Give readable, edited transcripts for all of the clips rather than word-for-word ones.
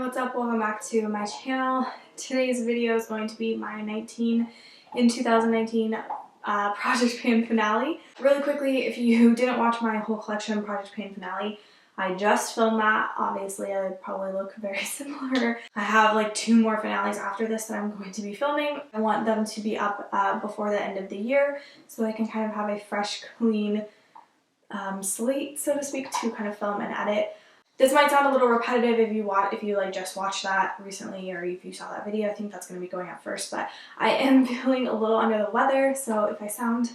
what's up? Welcome back to my channel. Today's video is going to be my 2019 Project Pan finale. Really quickly, if you didn't watch my whole collection Project Pan finale, I just filmed that. Obviously, I probably look very similar. I have like 2 more finales after this that I'm going to be filming. I want them to be up before the end of the year so I can kind of have a fresh, clean slate, so to speak, to kind of film and edit. This might sound a little repetitive if you like just watched that recently or if you saw that video. I think that's going to be going up first, but I am feeling a little under the weather, so if I sound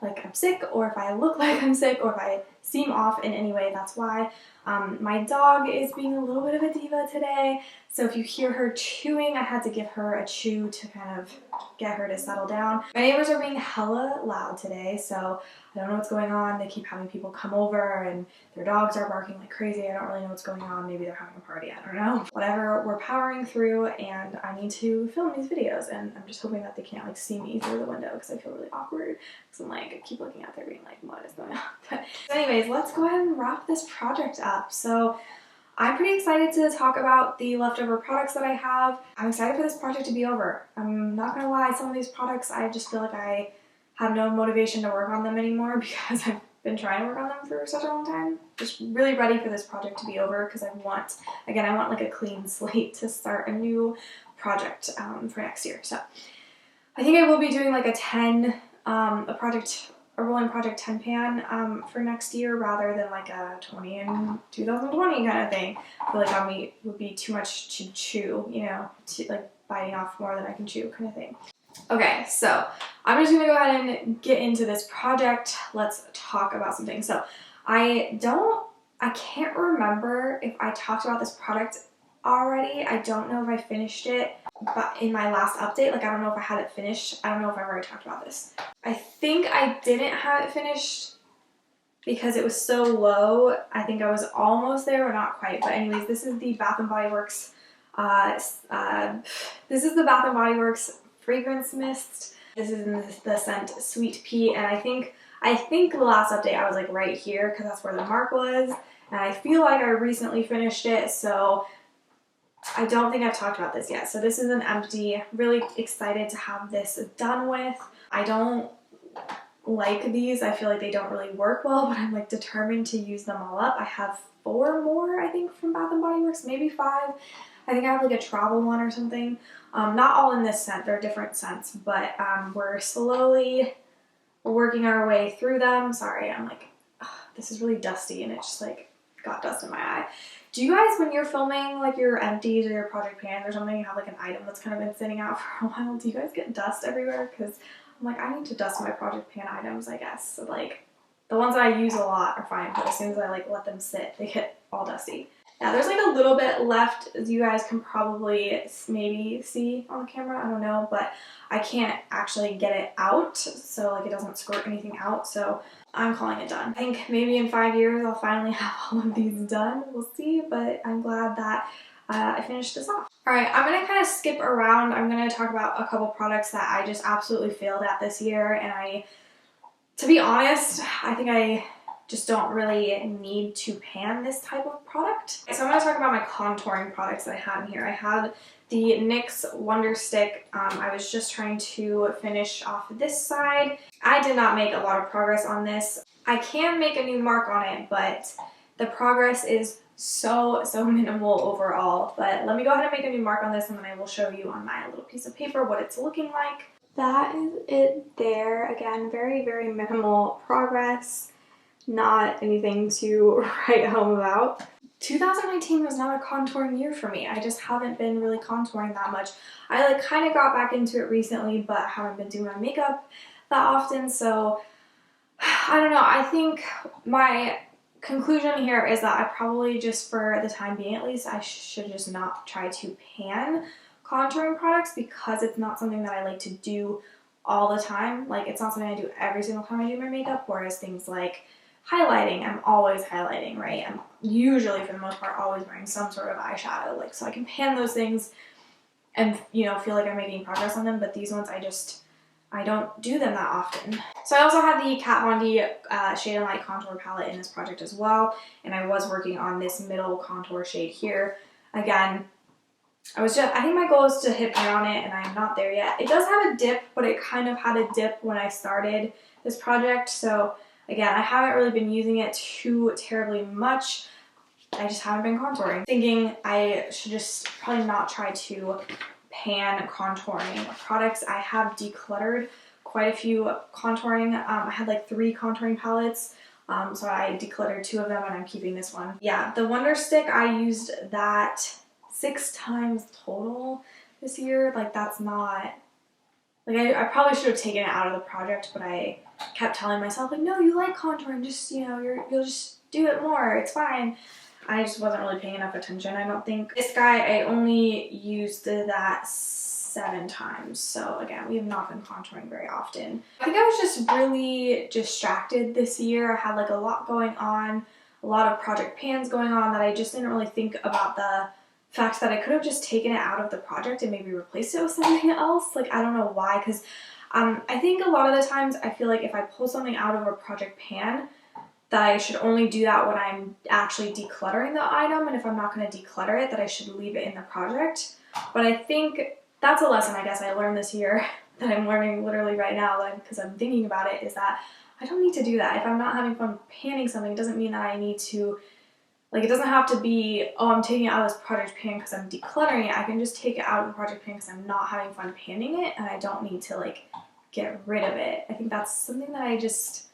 like I'm sick or if I look like I'm sick or if I seem off in any way, that's why. My dog is being a little bit of a diva today, so if you hear her chewing, I had to give her a chew to kind of get her to settle down. My neighbors are being hella loud today, so I don't know what's going on. They keep having people come over and their dogs are barking like crazy. I don't really know what's going on. Maybe they're having a party, I don't know. Whatever, we're powering through and I need to film these videos, and I'm just hoping that they can't like see me through the window because I feel really awkward. So I'm like, I keep looking out there being like, what is going on? But anyways, let's go ahead and wrap this project up. So I'm pretty excited to talk about the leftover products that I have. I'm excited for this project to be over. I'm not gonna lie, some of these products I just feel like I have no motivation to work on them anymore because I've been trying to work on them for such a long time. Just really ready for this project to be over because I want like a clean slate to start a new project for next year. So I think I will be doing like a rolling project 10 pan for next year rather than like a 20 in 2020 kind of thing. I feel like that would be too much to chew, you know, like biting off more than I can chew kind of thing. Okay, so I'm just gonna go ahead and get into this project. Let's talk about some things. So I can't remember if I talked about this product already. I don't know if I finished it, but in my last update, like I don't know if I had it finished. I don't know if I've already talked about this. I think I didn't have it finished because it was so low. I think I was almost there, but not quite. But anyways, this is the Bath & Body Works. This is the Bath & Body Works fragrance mist. This is in the scent Sweet Pea, and I think the last update I was like right here because that's where the mark was, and I feel like I recently finished it, so I don't think I've talked about this yet. So this is an empty. Really excited to have this done with. I don't like these. I feel like they don't really work well, but I'm like determined to use them all up. I have 4 more, I think, from Bath & Body Works, maybe 5. I think I have like a travel one or something. Not all in this scent, they're different scents, but we're working our way through them. Sorry, I'm like, this is really dusty and it just like got dust in my eye. Do you guys, when you're filming like your empties or your project pans or something, you have like an item that's kind of been sitting out for a while, do you guys get dust everywhere? Because I'm like, I need to dust my project pan items, I guess. So like the ones that I use a lot are fine, but as soon as I like let them sit, they get all dusty. Yeah, there's like a little bit left, as you guys can probably maybe see on the camera, I don't know, but I can't actually get it out, so like it doesn't squirt anything out, so I'm calling it done. I think maybe in 5 years I'll finally have all of these done, we'll see, but I'm glad that I finished this off. Alright, I'm going to kind of skip around. I'm going to talk about a couple products that I just absolutely failed at this year, and to be honest, I think I just don't really need to pan this type of product. So I'm going to talk about my contouring products that I had in here. I had the NYX Wonder Stick. I was just trying to finish off this side. I did not make a lot of progress on this. I can make a new mark on it, but the progress is so minimal overall. But let me go ahead and make a new mark on this, and then I will show you on my little piece of paper what it's looking like. That is it there. Again, very minimal progress. Not anything to write home about. 2019 was not a contouring year for me. I just haven't been really contouring that much. I like kind of got back into it recently, but I haven't been doing my makeup that often, so I don't know. I think my conclusion here is that I probably just, for the time being at least, I should just not try to pan contouring products because it's not something that I like to do all the time. Like, it's not something I do every single time I do my makeup, whereas things like highlighting, I'm always highlighting, right? I'm usually, for the most part, always wearing some sort of eyeshadow, like, so I can pan those things and, you know, feel like I'm making progress on them, but these ones I don't do them that often. So I also had the Kat Von D Shade and Light Contour Palette in this project as well, and I was working on this middle contour shade here. again, I think my goal is to hit pan on it, and I'm not there yet. It does have a dip, but it kind of had a dip when I started this project, so again, I haven't really been using it too terribly much. I just haven't been contouring. Thinking I should just probably not try to pan contouring products. I have decluttered quite a few contouring. I had like 3 contouring palettes, so I decluttered 2 of them, and I'm keeping this one. Yeah, the Wonder Stick, I used that 6 times total this year. Like, that's not, like, I probably should have taken it out of the project, but I kept telling myself, like, no, you like contouring, just, you know, you'll just do it more, it's fine. I just wasn't really paying enough attention, I don't think. This guy, I only used that 7 times, so again, we have not been contouring very often. I think I was just really distracted this year. I had like a lot going on, a lot of project pans going on, that I just didn't really think about the fact that I could have just taken it out of the project and maybe replaced it with something else. Like, I don't know why, because I think a lot of the times I feel like if I pull something out of a project pan, that I should only do that when I'm actually decluttering the item, and if I'm not going to declutter it, that I should leave it in the project. But I think that's a lesson I guess I learned this year, that I'm learning literally right now, because I'm thinking about it, is that I don't need to do that. If I'm not having fun panning something, it doesn't mean that I need to, like, it doesn't have to be, oh, I'm taking it out of this project pan because I'm decluttering it. I can just take it out of the project pan because I'm not having fun panning it, and I don't need to, like, get rid of it. I think that's something that I just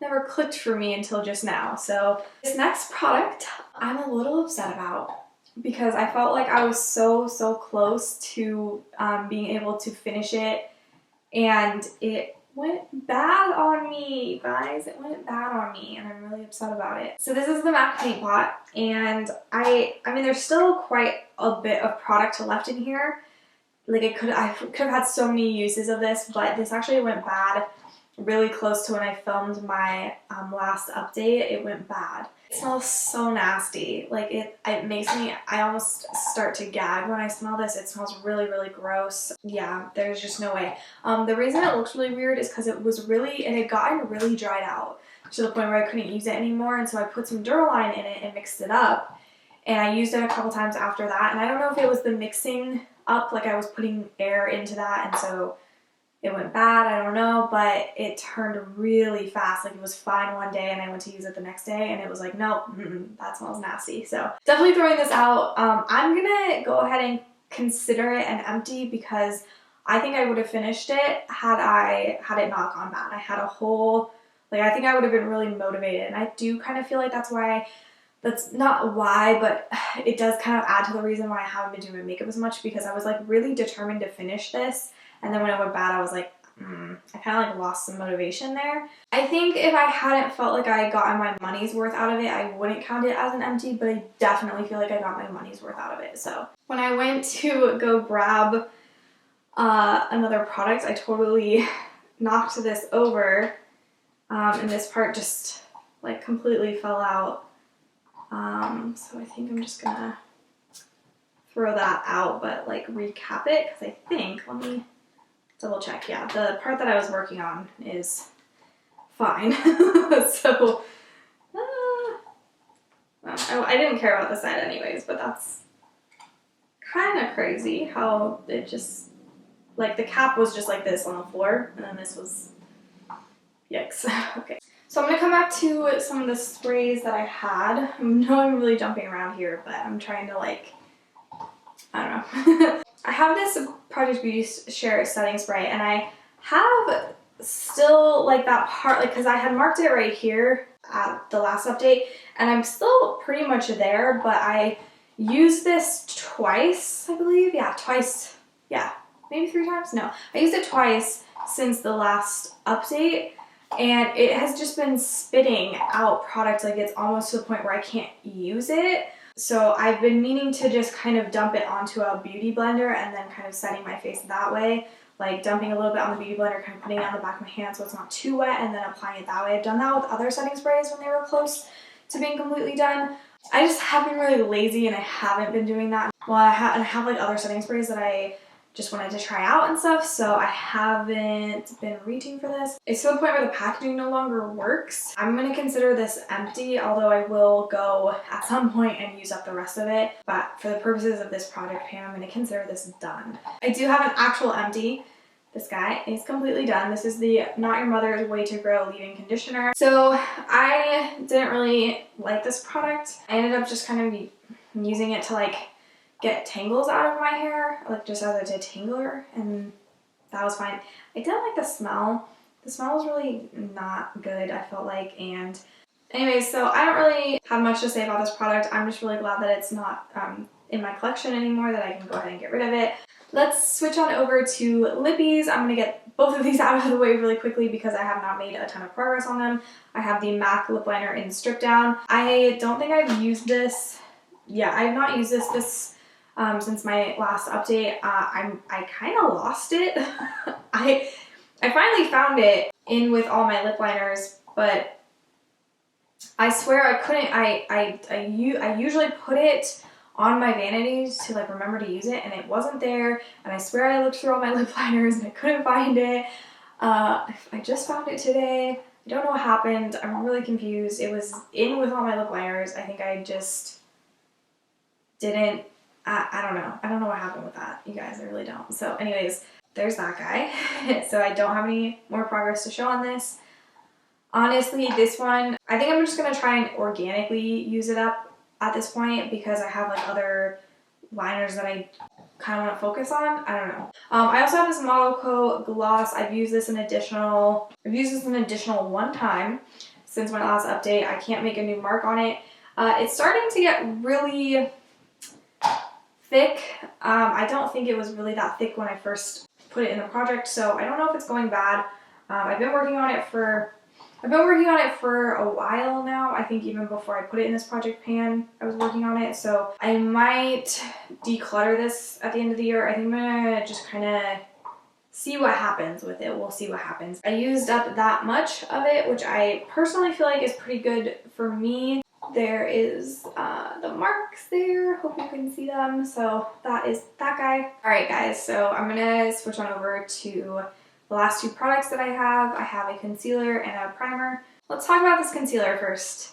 never clicked for me until just now. So this next product I'm a little upset about, because I felt like I was so close to being able to finish it, and it went bad on me, guys. It went bad on me, and I'm really upset about it. So this is the MAC paint pot, and I mean, there's still quite a bit of product left in here. Like, I could have had so many uses of this, but this actually went bad really close to when I filmed my last update. It went bad. It smells so nasty. Like, it makes me, I almost start to gag when I smell this. It smells really gross. Yeah, there's just no way. The reason it looks really weird is because it had gotten really dried out to the point where I couldn't use it anymore, and so I put some Duraline in it and mixed it up, and I used it a couple times after that, and I don't know if it was the mixing up, like I was putting air into that, and so it went bad, I don't know, but it turned really fast. Like, it was fine one day, and I went to use it the next day, and it was like, nope, that smells nasty. So definitely throwing this out. I'm gonna go ahead and consider it an empty, because I think I would have finished it had it not gone bad. I had a whole, like, I think I would have been really motivated, and I do kind of feel like that's not why, but it does kind of add to the reason why I haven't been doing my makeup as much, because I was like really determined to finish this. And then when it went bad, I was like, I kind of like lost some motivation there. I think if I hadn't felt like I got my money's worth out of it, I wouldn't count it as an empty, but I definitely feel like I got my money's worth out of it. So when I went to go grab another product, I totally knocked this over, and this part just like completely fell out. So I think I'm just gonna throw that out, but like recap it, because I think, let me double check. Yeah, the part that I was working on is fine. So I didn't care about the side anyways, but that's kind of crazy how it just, like, the cap was just like this on the floor, and then this was, yikes. Okay, so I'm gonna come back to some of the sprays that I had. I know I'm really jumping around here, but I'm trying to, like, I don't know. I have this Project Beauty Share setting spray, and I have still, like, that part, like, because I had marked it right here at the last update, and I'm still pretty much there, but I used this twice, I believe. Yeah, twice. Yeah, maybe 3 times? No. I used it twice since the last update, and it has just been spitting out product. Like, it's almost to the point where I can't use it. So I've been meaning to just kind of dump it onto a beauty blender and then kind of setting my face that way. Like, dumping a little bit on the beauty blender, kind of putting it on the back of my hand so it's not too wet, and then applying it that way. I've done that with other setting sprays when they were close to being completely done. I just have been really lazy, and I haven't been doing that. Well, I have like other setting sprays that I just wanted to try out and stuff, so I haven't been reaching for this. It's to the point where the packaging no longer works. I'm going to consider this empty, although I will go at some point and use up the rest of it. But for the purposes of this project pan, I'm going to consider this done. I do have an actual empty. This guy is completely done. This is the Not Your Mother's Way to Grow leave-in conditioner. So I didn't really like this product. I ended up just kind of using it to like get tangles out of my hair, like just as a detangler, and that was fine. I didn't like the smell. The smell was really not good, I felt like, and anyways, so I don't really have much to say about this product. I'm just really glad that it's not in my collection anymore, that I can go ahead and get rid of it. Let's switch on over to lippies. I'm going to get both of these out of the way really quickly because I have not made a ton of progress on them. I have the MAC lip liner in Stripdown. I don't think I've used this. Yeah, I have not used this since my last update. I kind of lost it. I finally found it in with all my lip liners, but I swear I couldn't. I usually put it on my vanities to like remember to use it, and it wasn't there. And I swear I looked through all my lip liners and I couldn't find it. I just found it today. I don't know what happened. I'm really confused. It was in with all my lip liners. I think I just didn't. I don't know. I don't know what happened with that, you guys. I really don't. So anyways, there's that guy. So I don't have any more progress to show on this. Honestly, this one, I think I'm just going to try and organically use it up at this point because I have like other liners that I kind of want to focus on. I don't know. I also have this Model Co gloss. I've used this an additional one time since my last update. I can't make a new mark on it. It's starting to get really thick. I don't think it was really that thick when I first put it in the project, so I don't know if it's going bad. I've been working on it for a while now. I think even before I put it in this project pan, I was working on it, so I might declutter this at the end of the year. I think I'm gonna just kind of see what happens with it. We'll see what happens. I used up that much of it, which I personally feel like is pretty good for me. There is the marks there. Hope you can see them. So that is that guy. All right, guys. So I'm gonna switch on over to the last two products that I have. I have a concealer and a primer. Let's talk about this concealer first.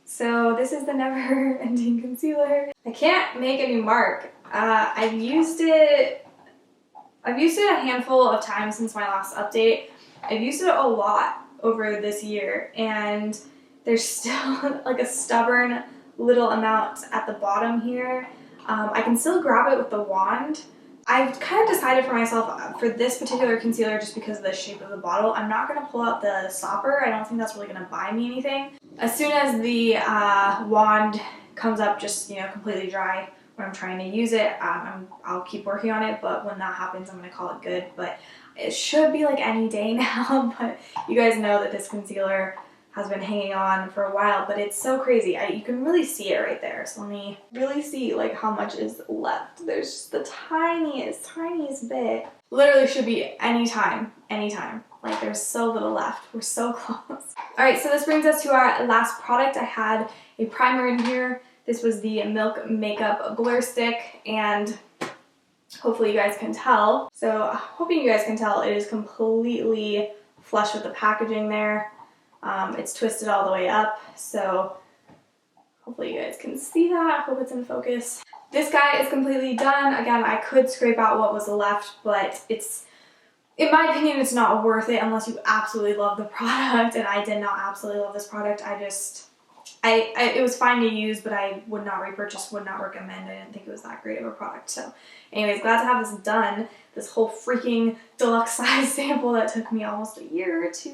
So this is the Never Ending Concealer. I can't make a new mark. I've used it a handful of times since my last update. I've used it a lot over this year, and there's still like a stubborn little amount at the bottom here. I can still grab it with the wand. I've kind of decided for myself for this particular concealer, just because of the shape of the bottle, I'm not going to pull out the stopper. I don't think that's really going to buy me anything. As soon as the wand comes up just, you know, completely dry when I'm trying to use it, I'll keep working on it, but when that happens, I'm going to call it good. But it should be like any day now, but you guys know that this concealer has been hanging on for a while, but it's so crazy. You can really see it right there. So let me really see like how much is left. There's just the tiniest bit. Literally should be anytime. Like there's so little left. We're so close. All right, so this brings us to our last product. I had a primer in here. This was the Milk Makeup Blur Stick, and hopefully you guys can tell. So hoping you guys can tell, it is completely flush with the packaging there. It's twisted all the way up, so hopefully you guys can see that. I hope it's in focus. This guy is completely done. Again, I could scrape out what was left, but it's, in my opinion, it's not worth it unless you absolutely love the product, and I did not absolutely love this product. It was fine to use, but I would not repurchase, would not recommend. I didn't think it was that great of a product. So anyways, glad to have this done. This whole freaking deluxe size sample that took me almost a year to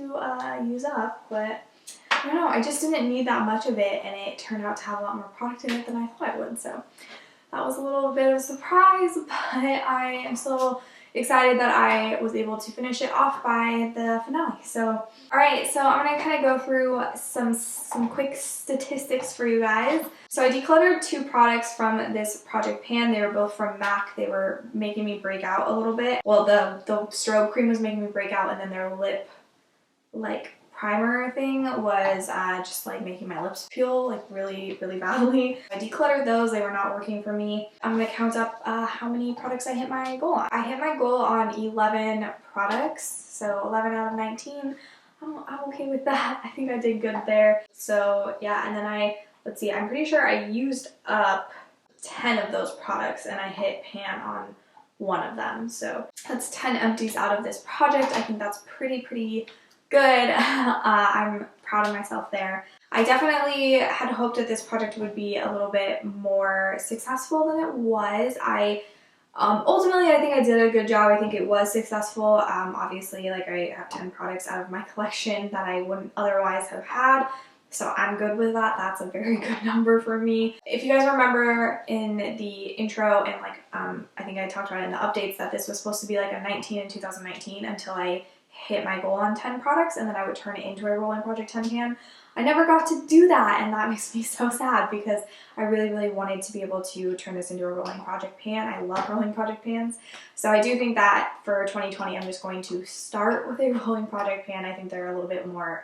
use up. But I don't know, I just didn't need that much of it, and it turned out to have a lot more product in it than I thought it would. So that was a little bit of a surprise, but I am still excited that I was able to finish it off by the finale. So, alright, so I'm going to kind of go through some quick statistics for you guys. So I decluttered two products from this project pan. They were both from MAC. They were making me break out a little bit. Well, the strobe cream was making me break out, and then their lip, like, primer thing was just like making my lips peel like really, really badly. I decluttered those, they were not working for me. I'm gonna count up how many products I hit my goal on. I hit my goal on 11 products, so 11 out of 19. I'm okay with that. I think I did good there. So yeah, and then let's see, I'm pretty sure I used up 10 of those products and I hit pan on one of them. So that's 10 empties out of this project. I think that's pretty good. I'm proud of myself there. I definitely had hoped that this project would be a little bit more successful than it was. Ultimately, I think I did a good job. I think it was successful. Obviously, like I have 10 products out of my collection that I wouldn't otherwise have had. So I'm good with that. That's a very good number for me. If you guys remember in the intro and like, I think I talked about it in the updates that this was supposed to be like a 19 in 2019 until I hit my goal on 10 products and then I would turn it into a rolling project 10 pan. I never got to do that and that makes me so sad because I really wanted to be able to turn this into a rolling project pan. I love rolling project pans. So I do think that for 2020 I'm just going to start with a rolling project pan. I think they're a little bit more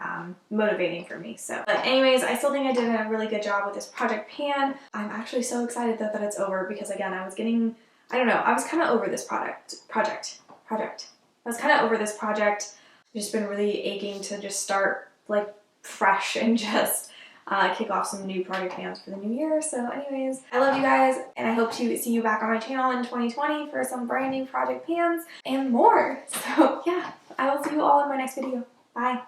motivating for me. So, but anyways, I still think I did a really good job with this project pan. I'm actually so excited though that it's over because again, I was kind of over this project. I was kind of over this project. I've just been really aching to just start like fresh and just kick off some new project pans for the new year. So anyways, I love you guys and I hope to see you back on my channel in 2020 for some brand new project pans and more. So yeah, I will see you all in my next video. Bye.